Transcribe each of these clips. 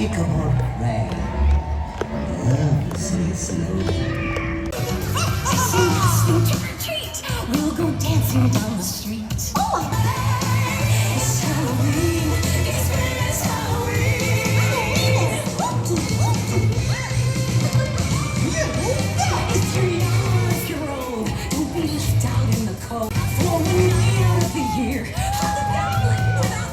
Ichabod Crane. Love to say it slowly. Costume trick or treat. We'll go dancing down the street. Oh, it's Halloween. Experience Halloween. It's 3 hours if you're old. Don't be left out in the cold. For one night out of the year, Hobgoblin without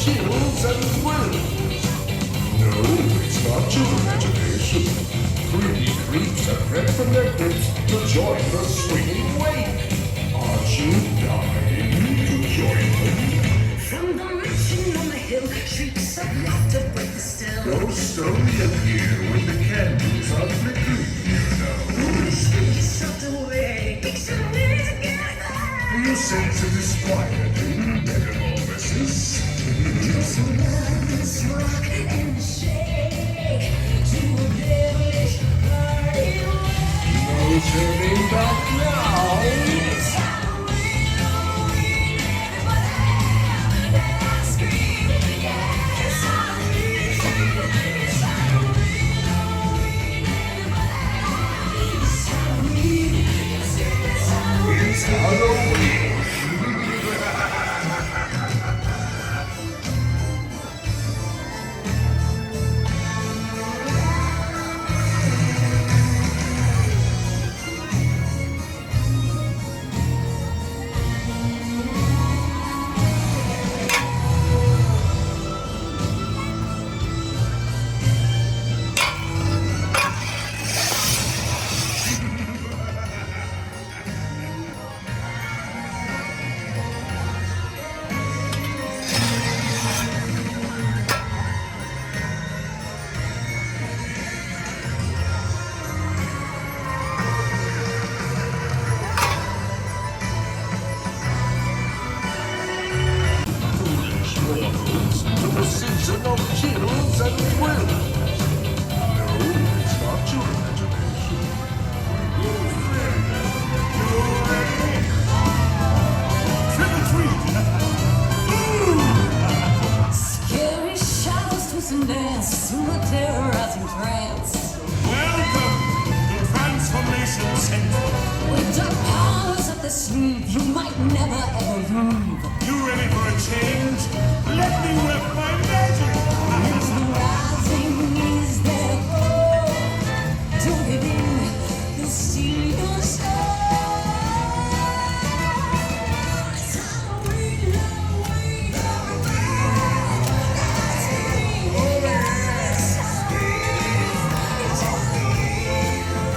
chills and thrills. No, it's not your imagination. Pretty creeps are bred from their crypts to join the swinging wake. Aren't you dying to join them? From the mansion on the hill, shrieks of laughter break the still. Ghosts-only appear when the candles are flickering, you know. Spooky sucked away, extremely together. You sense a disquieting metamorphosis. So let's rock and shake to a devilish party. No turning back now. It's Halloween-Lo-Ween, everybody let's scream. Yeah, it's Halloween-Lo-Ween, it's Halloween-Lo-Ween, everybody. It's Halloween, it's Halloween. The season of chills and thrills. No, it's not your imagination. Trick or treat! Scary shadows twist and dance through a terrorizing trance. Welcome to Transformation Center. With dark powers up the sleeve, you might never ever leave. You ready for a change? Let me work my magic! The rising is their goal. Don't give in, they'll steal your soul. It's Halloween-Lo-Ween, let's scream. It's Halloween, it's Halloween.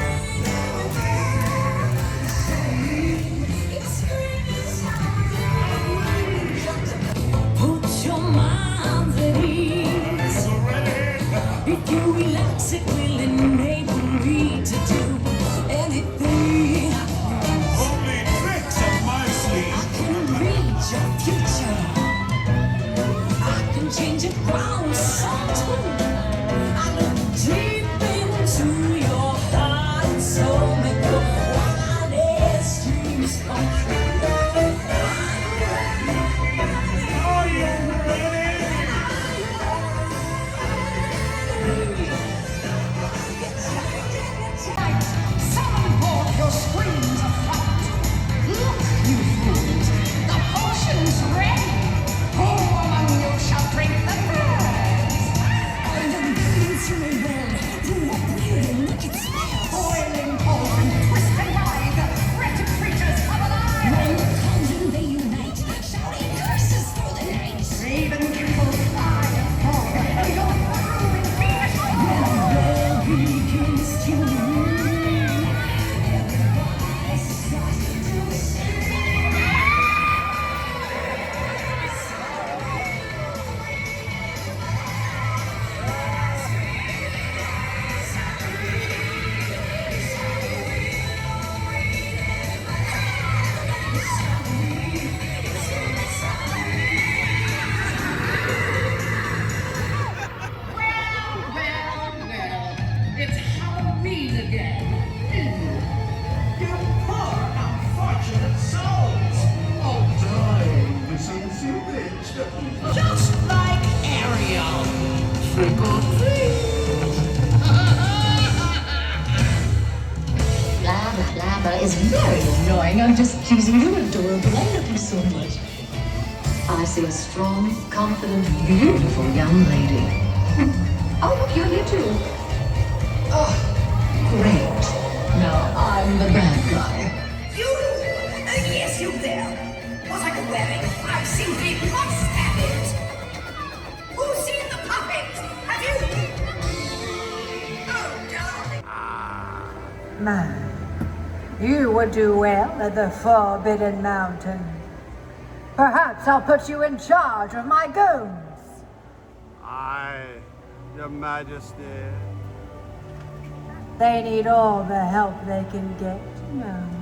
It's Halloween again. You poor, unfortunate souls. All dying to see bewitched. Just like Ariel. Trick or treat. Blabber, blabber is very annoying. I'm just teasing you, adorable. I love you so much. I see a strong, confident, beautiful young lady. Oh, look, you're here too. Oh, great. Now I'm the bad guy. You? Yes, you there. What are you wearing? I simply must have it. Who's seen the puppet? Have you? Oh, darling. Man, you would do well at the Forbidden Mountain. Perhaps I'll put you in charge of my goons. Aye, Your Majesty. They need all the help they can get. No.